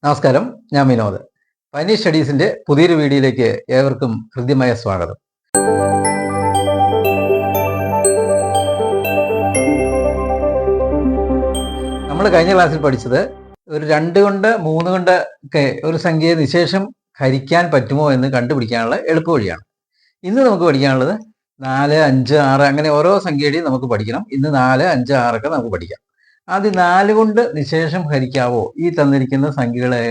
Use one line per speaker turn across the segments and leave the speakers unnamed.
നമസ്കാരം, ഞാൻ വിനോദ്. പനി സ്റ്റഡീസിന്റെ പുതിയൊരു വീഡിയോയിലേക്ക് ഏവർക്കും ഹൃദ്യമായ സ്വാഗതം. നമ്മൾ കഴിഞ്ഞ ക്ലാസ്സിൽ പഠിച്ചത് ഒരു 2 കൊണ്ട് 3 കൊണ്ട് ഒക്കെ ഒരു സംഖ്യയെ നിശേഷം ഹരിക്കാൻ പറ്റുമോ എന്ന് കണ്ടുപിടിക്കാനുള്ള എളുപ്പവഴിയാണ്. ഇന്ന് നമുക്ക് പഠിക്കാനുള്ളത് 4, 5, 6 അങ്ങനെ ഓരോ സംഖ്യയുടെയും നമുക്ക് പഠിക്കണം. ഇന്ന് 4, 5, 6 ഒക്കെ നമുക്ക് പഠിക്കാം. ആദ്യം 4 കൊണ്ട് നിശേഷം ഹരിക്കാവോ, ഈ തന്നിരിക്കുന്ന സംഖ്യകളെ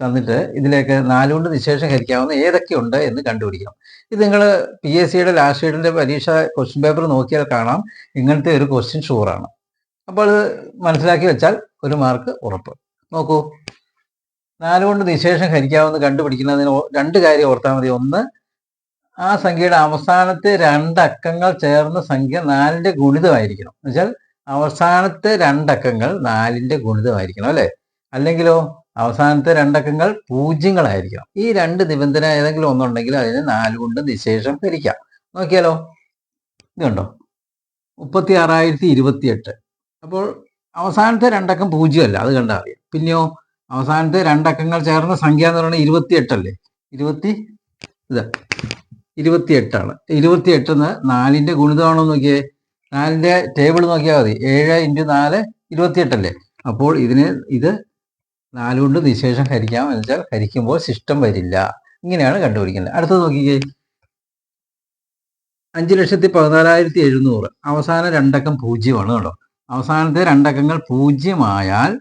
തന്നിട്ട് ഇതിലേക്ക് 4 കൊണ്ട് നിശേഷം ഹരിക്കാവുന്ന ഏതൊക്കെ ഉണ്ട് എന്ന് കണ്ടുപിടിക്കണം. ഇത് നിങ്ങൾ PSCയുടെ ലാസ്റ്റ് ഷീറ്റിന്റെ പരീക്ഷ ക്വസ്റ്റ്യൻ പേപ്പർ നോക്കിയാൽ കാണാം, ഇങ്ങനത്തെ ഒരു ക്വസ്റ്റ്യൻ ഷുവറാണ്. അപ്പോൾ അത് മനസ്സിലാക്കി വെച്ചാൽ ഒരു മാർക്ക് ഉറപ്പ്. നോക്കൂ, 4 കൊണ്ട് നിശേഷം ഹരിക്കാവുന്ന കണ്ടുപിടിക്കുന്നതിന് 2 കാര്യം ഓർത്താൽ മതി. ഒന്ന്, ആ സംഖ്യയുടെ അവസാനത്തെ 2 അക്കങ്ങൾ ചേർന്ന സംഖ്യ 4ന്റെ ഗുണിതമായിരിക്കണം. എന്നുവെച്ചാൽ അവസാനത്തെ 2 അക്കങ്ങൾ 4ന്റെ ഗുണിതമായിരിക്കണം, അല്ലേ? അല്ലെങ്കിലോ അവസാനത്തെ 2 അക്കങ്ങൾ പൂജ്യങ്ങളായിരിക്കണം. ഈ 2 നിബന്ധന ഏതെങ്കിലും ഒന്നുണ്ടെങ്കിൽ അതിന് 4 കൊണ്ട് നിശേഷം ഹരിക്കാം. നോക്കിയാലോ, ഇതുണ്ടോ, 36,028. അപ്പോൾ അവസാനത്തെ 2 അക്കം പൂജ്യമല്ല, അത് കണ്ടാൽ അറിയാം. പിന്നെയോ അവസാനത്തെ 2 അക്കങ്ങൾ ചേർന്ന സംഖ്യ എന്ന് പറയുന്നത് 28 അല്ലേ? 28ആണ്. 28 4ന്റെ ഗുണിതമാണോ നോക്കിയേ, 4ന്റെ ടേബിൾ നോക്കിയാൽ മതി. 7 × 4 28 അല്ലേ? അപ്പോൾ ഇത് 4 കൊണ്ട് നിശേഷം ഹരിക്കാം എന്ന് വെച്ചാൽ ഹരിക്കുമ്പോൾ ശിഷ്ടം വരില്ല. ഇങ്ങനെയാണ് കണ്ടുപിടിക്കുന്നത്. അടുത്തത് നോക്കിക്കേ, 5,14,700. അവസാന 2 അക്കം പൂജ്യമാണ് കേട്ടോ. അവസാനത്തെ 2 അക്കങ്ങൾ പൂജ്യമായാൽ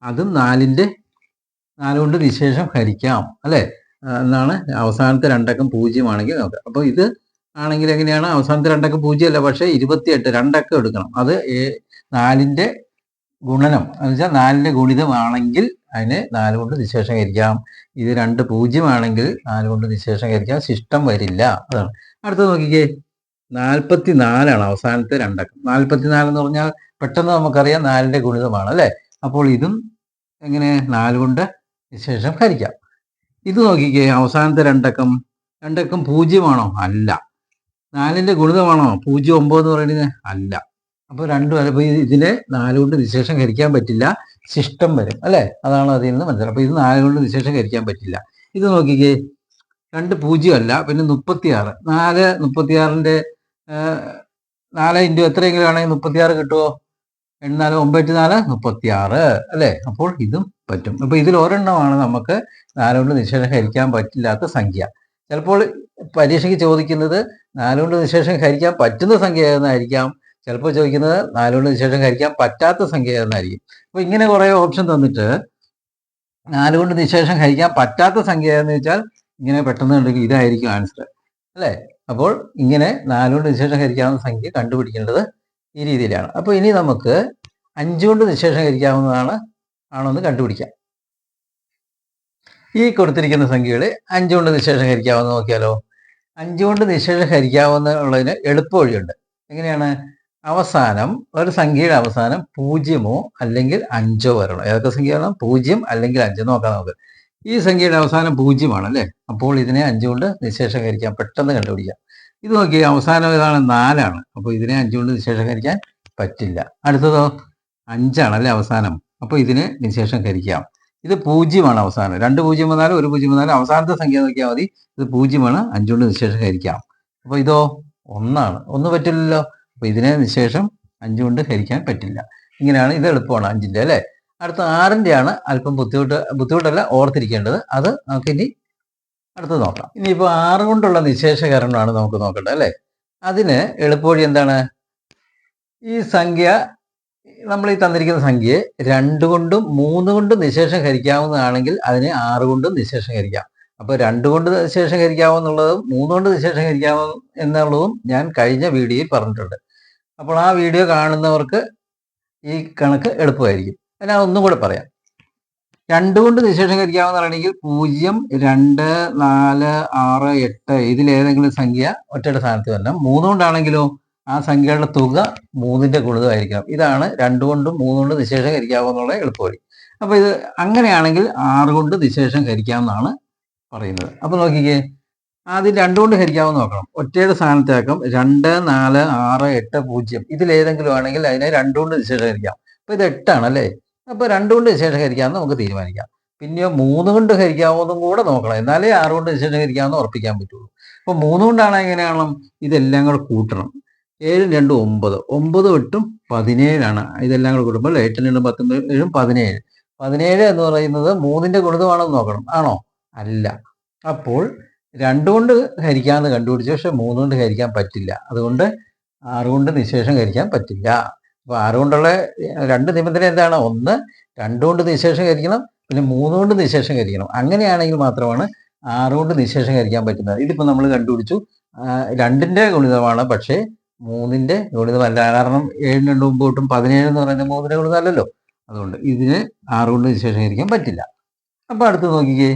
അതും 4 കൊണ്ട് നിശേഷം ഹരിക്കാം, അല്ലേ? എന്നാണ് അവസാനത്തെ 2 അക്കം പൂജ്യമാണെങ്കിൽ നോക്കാം. അപ്പോൾ ഇത് ആണെങ്കിൽ എങ്ങനെയാണ്, അവസാനത്തെ 2 അക്കം പൂജ്യമല്ല, പക്ഷേ 28 2 അക്കം എടുക്കണം. അത് 4ന്റെ ഗുണനം എന്ന് വെച്ചാൽ 4ന്റെ ഗുണിതമാണെങ്കിൽ അതിനെ 4 കൊണ്ട് നിശേഷം ഹരിക്കാം. ഇത് 2 പൂജ്യമാണെങ്കിൽ 4 കൊണ്ട് നിശേഷം ഹരിക്കാം, ശിഷ്ടം വരില്ല. അതാണ്. അടുത്തത് നോക്കിക്കേ, 44ആണ് അവസാനത്തെ 2 അക്കം. 44 എന്ന് പറഞ്ഞാൽ പെട്ടെന്ന് നമുക്കറിയാം 4ന്റെ ഗുണിതമാണ്, അല്ലേ? അപ്പോൾ ഇതും എങ്ങനെ 4 കൊണ്ട് നിശേഷം ഹരിക്കാം. ഇത് നോക്കിക്കേ, അവസാനത്തെ 2 അക്കം പൂജ്യമാണോ? അല്ല. 4ന്റെ ഗുണിതമാണോ 0,9 എന്ന് പറയുന്നത്? അല്ല. അപ്പോൾ ഇതിനെ 4 കൊണ്ട് നിശേഷം ഹരിക്കാൻ പറ്റില്ല, ശിഷ്ടം വരും, അല്ലേ? അതാണ് അതിൽ നിന്ന് മനസ്സിലാവും. അപ്പോൾ ഇത് 4 കൊണ്ട് നിശേഷം ഹരിക്കാൻ പറ്റില്ല. ഇത് നോക്കിക്കേ, 2 പൂജ്യമല്ല, പിന്നെ 36. 36ന്റെ 4 × എത്രയെങ്കിലും ആണെങ്കിൽ 36 കിട്ടുമോ? 8 4 9 4 36, അല്ലേ? അപ്പോൾ ഇതും പറ്റും. അപ്പോൾ ഇതിൽ ഒരെണ്ണമാണ് നമുക്ക് 4 കൊണ്ട് നിശേഷം ഹരിക്കാൻ പറ്റില്ലാത്ത സംഖ്യ. ചിലപ്പോൾ പരീക്ഷയ്ക്ക് ചോദിക്കുന്നത് 4 കൊണ്ട് നിശേഷം ഹരിക്കാൻ പറ്റുന്ന സംഖ്യ ഏതെന്നായിരിക്കാം. ചിലപ്പോൾ ചോദിക്കുന്നത് 4 കൊണ്ട് നിശേഷം ഹരിക്കാൻ പറ്റാത്ത സംഖ്യ ഏതെന്നായിരിക്കും. അപ്പോൾ ഇങ്ങനെ കുറേ ഓപ്ഷൻ തന്നിട്ട് 4 കൊണ്ട് നിശേഷം ഹരിക്കാൻ പറ്റാത്ത സംഖ്യ ഏതെന്ന് വെച്ചാൽ ഇങ്ങനെ പെട്ടെന്ന് ഉണ്ടെങ്കിൽ ഇതായിരിക്കും ആൻസർ, അല്ലേ? അപ്പോൾ ഇങ്ങനെ 4 കൊണ്ട് നിശേഷം ഹരിക്കാവുന്ന സംഖ്യ കണ്ടുപിടിക്കേണ്ടത് ഈ രീതിയിലാണ്. അപ്പോൾ ഇനി നമുക്ക് 5 കൊണ്ട് നിശേഷം ഹരിക്കാവുന്നതാണോ എന്ന് കണ്ടുപിടിക്കാം. ഈ കൊടുത്തിരിക്കുന്ന സംഖ്യകൾ 5 കൊണ്ട് നിശേഷം ഹരിക്കാവുന്ന നോക്കിയാലോ. 5 കൊണ്ട് നിശേഷം ഹരിക്കാവുന്നതിന് എളുപ്പ വഴിയുണ്ട്. എങ്ങനെയാണ്? അവസാനം ഒരു സംഖ്യയുടെ അവസാനം 0 അല്ലെങ്കിൽ 5 വരണം. ഏതൊക്കെ സംഖ്യയാണ്? 0 അല്ലെങ്കിൽ 5. നോക്കാം നമുക്ക്. ഈ സംഖ്യയുടെ അവസാനം 0 അല്ലേ? അപ്പോൾ ഇതിനെ 5 കൊണ്ട് നിശേഷം ഹരിക്കാം, പെട്ടെന്ന് കണ്ടുപിടിക്കാം. ഇത് നോക്കി, അവസാനം ഏതാണ്? 4ആണ്. അപ്പോൾ ഇതിനെ 5 കൊണ്ട് നിശേഷം ഹരിക്കാൻ പറ്റില്ല. അടുത്തതോ 5 അല്ലേ അവസാനം. അപ്പോൾ ഇതിനെ നിശേഷം ഹരിക്കാം. ഇത് 0 അവസാനം. 2 0 വന്നാലും 1 0 വന്നാലും അവസാനത്തെ സംഖ്യ നോക്കിയാൽ മതി. ഇത് 0, 5 കൊണ്ട് നിശേഷം ഹരിക്കാം. അപ്പോൾ ഇതോ 1 1 പറ്റില്ലല്ലോ. അപ്പോൾ ഇതിനെ നിശേഷം 5 കൊണ്ട് ഹരിക്കാൻ പറ്റില്ല. ഇങ്ങനെയാണ്. ഇത് എളുപ്പമാണ് 5ന്റെ, അല്ലേ? അടുത്ത 6ന്റെ അല്പം ബുദ്ധിമുട്ടല്ല, ഓർത്തിരിക്കേണ്ടത്. അത് നമുക്ക് ഇനി അടുത്ത് നോക്കാം. ഇനിയിപ്പോൾ 6 കൊണ്ടുള്ള നിശേഷകരണമാണ് നമുക്ക് നോക്കേണ്ടത്, അല്ലേ? അതിന് എളുപ്പവഴി എന്താണ്? ഈ സംഖ്യ, നമ്മൾ ഈ തന്നിരിക്കുന്ന സംഖ്യയെ 2 കൊണ്ടും 3 കൊണ്ടും നിശേഷം ഹരിക്കാവുന്നതാണെങ്കിൽ അതിനെ 6 കൊണ്ടും നിശേഷം ഹരിക്കാം. അപ്പോൾ 2 കൊണ്ട് നിശേഷം ഹരിക്കാവുന്നുള്ളതും 3 കൊണ്ട് നിശേഷം ഹരിക്കാവുന്ന എന്നുള്ളതും ഞാൻ കഴിഞ്ഞ വീഡിയോയിൽ പറഞ്ഞിട്ടുണ്ട്. അപ്പോൾ ആ വീഡിയോ കാണുന്നവർക്ക് ഈ കണക്ക് എളുപ്പമായിരിക്കും. ഞാൻ ഒന്നും കൂടെ പറയാം. 2 കൊണ്ട് നിശേഷം ഹരിക്കാവുന്നതാണെങ്കിൽ 0, 2, 4, 6, 8 ഇതിലേതെങ്കിലും സംഖ്യ ഒറ്റയുടെ സ്ഥാനത്ത് വരണം. 3 കൊണ്ടാണെങ്കിലോ ആ സംഖ്യകളുടെ തുക 3ന്റെ ഗുണിതമായിരിക്കണം. ഇതാണ് 2 കൊണ്ടും 3 കൊണ്ടും നിശേഷം ഹരിക്കാവുന്നുള്ള എളുപ്പവഴി. അപ്പോൾ ഇത് അങ്ങനെയാണെങ്കിൽ 6 കൊണ്ട് നിശേഷം ഹരിക്കാമെന്നാണ് പറയുന്നത്. അപ്പോൾ നോക്കിക്കേ, ആദ്യം 2 കൊണ്ട് ഹരിക്കാമെന്ന് നോക്കണം. ഒറ്റയുടെ സ്ഥാനത്തേക്കും 2, 4, 6, 8, 0 ഇതിലേതെങ്കിലും ആണെങ്കിൽ അതിനെ 2 കൊണ്ട് നിശേഷം ഹരിക്കാം. അപ്പോൾ ഇത് 8 അല്ലേ? അപ്പോൾ 2 കൊണ്ട് നിശേഷം ഹരിക്കാമെന്ന് നമുക്ക് തീരുമാനിക്കാം. പിന്നെയോ 3 കൊണ്ട് ഹരിക്കാവുന്നതും കൂടെ നോക്കണം. എന്നാലേ 6 കൊണ്ട് നിശേഷം ഹരിക്കാമെന്ന് ഉറപ്പിക്കാൻ പറ്റുള്ളൂ. അപ്പോൾ 3 കൊണ്ടാണ് എങ്ങനെയാണോ ഇതെല്ലാം കൂടെ കൂട്ടണം. 7 2 9 9 8 17 ഇതെല്ലാം കൂടെ കൂട്ടുമ്പോൾ 8 2 10 7 17. 17 എന്ന് പറയുന്നത് 3ന്റെ ഗുണിതമാണെന്ന് നോക്കണം. ആണോ? അല്ല. അപ്പോൾ 2 കൊണ്ട് ഹരിക്കാമെന്ന് കണ്ടുപിടിച്ചു. പക്ഷെ 3 കൊണ്ട് ഹരിക്കാൻ പറ്റില്ല. അതുകൊണ്ട് 6 കൊണ്ട് നിശേഷം ഹരിക്കാൻ പറ്റില്ല. അപ്പോൾ 6 കൊണ്ടുള്ള 2 നിബന്ധന എന്താണ്? ഒന്ന് 2 കൊണ്ട് നിശേഷം ഹരിക്കണം, പിന്നെ 3 കൊണ്ട് നിശേഷം ഹരിക്കണം. അങ്ങനെയാണെങ്കിൽ മാത്രമാണ് 6 കൊണ്ട് നിശേഷം ഹരിക്കാൻ പറ്റുന്നത്. ഇതിപ്പോൾ നമ്മൾ കണ്ടുപിടിച്ചു 2ന്റെ ഗുണിതമാണ്, പക്ഷേ 3ന്റെ ഗുണിതമല്ല. കാരണം 7 2 9 8 17 എന്ന് പറയുന്നത് 3ന്റെ ഗുണിതമല്ലല്ലോ. അതുകൊണ്ട് ഇതിന് 6 കൊണ്ട് നിശേഷം ഹരിക്കാൻ പറ്റില്ല. അപ്പോൾ അടുത്ത് നോക്കിക്കേ,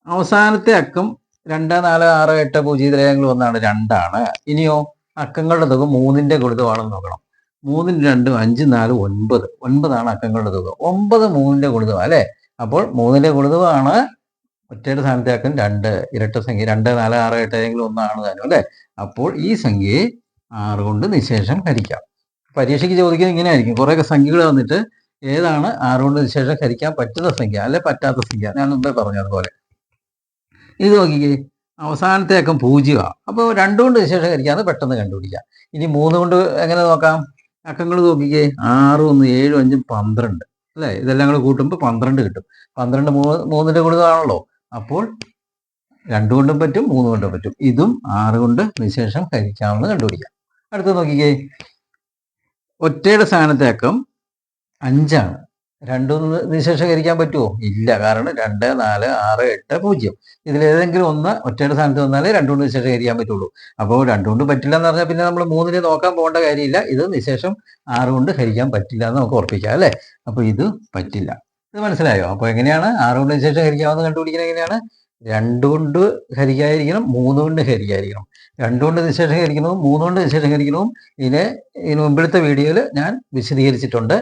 അവസാനത്തെ അക്കം 2 4 6 8 0 ഇതിലേതെങ്കിലും ഒന്നാണ്, 2 ഇനിയോ അക്കങ്ങളുടെ തുക 3ന്റെ ഗുണിതമാണെന്ന് നോക്കണം. 3 2 5 4 9 9 അക്കങ്ങളുടെ തുക. 9 3ന്റെ ഗുണിതമാണ് അല്ലേ? അപ്പോൾ 3ന്റെ ഗുണിതമാണ് ഒറ്റയുടെ സ്ഥാനത്തെ അക്കം 2, ഇരട്ട സംഖ്യ 2 4 6 8 ഏതെങ്കിലും ഒന്നാണ് താനും അല്ലേ? അപ്പോൾ ഈ സംഖ്യയെ 6 കൊണ്ട് നിശേഷം ഹരിക്കാം. പരീക്ഷയ്ക്ക് ചോദിക്കുന്നത് ഇങ്ങനെ ആയിരിക്കും. കുറേയൊക്കെ സംഖ്യകൾ വന്നിട്ട് ഏതാണ് 6 കൊണ്ട് നിശേഷം ഹരിക്കാൻ പറ്റുന്ന സംഖ്യ അല്ലെ പറ്റാത്ത സംഖ്യ. ഞാൻ മുമ്പേ പറഞ്ഞു അതുപോലെ. ഇത് നോക്കിക്കേ, അവസാനത്തെ അക്കം 0. അപ്പോൾ 2 കൊണ്ട് നിശേഷം ഹരിക്കാമെന്ന് പെട്ടെന്ന് കണ്ടുപിടിക്കാം. ഇനി 3 കൊണ്ട് എങ്ങനെ നോക്കാം? അക്കങ്ങൾ നോക്കിക്കേ, 6 1 7 5 12 അല്ലേ? ഇതെല്ലാം കൂടെ കൂട്ടുമ്പോൾ 12 കിട്ടും. 12 3ന്റെ ഗുണിതമാണല്ലോ. അപ്പോൾ 2 കൊണ്ടും പറ്റും 3 കൊണ്ടും പറ്റും. ഇതും 6 കൊണ്ട് നിശേഷം ഹരിക്കാമെന്ന് കണ്ടുപിടിക്കാം. അടുത്ത് നോക്കിക്കേ, ഒറ്റയുടെ സ്ഥാനത്തെ അക്കം 5. 2 നിശേഷം ഹരിക്കാൻ പറ്റുമോ? ഇല്ല. കാരണം 2 4 6 8 0 ഇതിലേതെങ്കിലും ഒന്ന് ഒറ്റയുടെ സ്ഥാനത്ത് വന്നാലേ 2 കൊണ്ട് നിശേഷം ഹരിക്കാൻ പറ്റുള്ളൂ. അപ്പോൾ 2 കൊണ്ട് പറ്റില്ല എന്ന് പറഞ്ഞാൽ പിന്നെ നമ്മൾ 3നെ നോക്കാൻ പോകേണ്ട കാര്യമില്ല. ഇത് നിശേഷം 6 കൊണ്ട് ഹരിക്കാൻ പറ്റില്ല എന്ന് നമുക്ക് ഉറപ്പിക്കാം അല്ലേ? അപ്പോൾ ഇത് പറ്റില്ല. ഇത് മനസ്സിലായോ? അപ്പോൾ എങ്ങനെയാണ് 6 കൊണ്ട് നിശേഷം ഹരിക്കാമെന്ന് കണ്ടുപിടിക്കുന്നത്? എങ്ങനെയാണ്? 2 കൊണ്ട് ഹരിക്കാതിരിക്കണം, 3 കൊണ്ട് ഹരിക്കാതിരിക്കണം. 2 കൊണ്ട് നിശേഷം ഹരിക്കണവും 3 കൊണ്ട് നിശേഷം ഹരിക്കണവും ഇതിന് മുമ്പിലത്തെ വീഡിയോയിൽ ഞാൻ വിശദീകരിച്ചിട്ടുണ്ട്.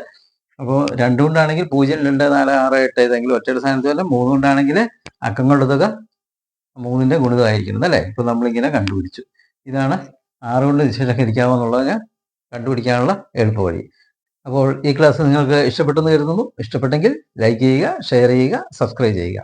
അപ്പോൾ 2 കൊണ്ടാണെങ്കിൽ 0 2 4 6 8 ഏതെങ്കിലും ഒറ്റയുടെ സ്ഥാനത്ത് വല്ല. 3 കൊണ്ടാണെങ്കിൽ അക്കങ്ങളുടെ തുക 3ന്റെ ഗുണിതമായിരിക്കണം അല്ലേ? ഇപ്പോൾ നമ്മളിങ്ങനെ കണ്ടുപിടിച്ചു. ഇതാണ് 6 കൊണ്ട് നിശേഷം ഹരിക്കാമെന്നുള്ളത് കണ്ടുപിടിക്കാനുള്ള എളുപ്പവഴി. അപ്പോൾ ഈ ക്ലാസ് നിങ്ങൾക്ക് ഇഷ്ടപ്പെട്ടെന്ന് കരുതുന്നു. ഇഷ്ടപ്പെട്ടെങ്കിൽ ലൈക്ക് ചെയ്യുക, ഷെയർ ചെയ്യുക, സബ്സ്ക്രൈബ് ചെയ്യുക.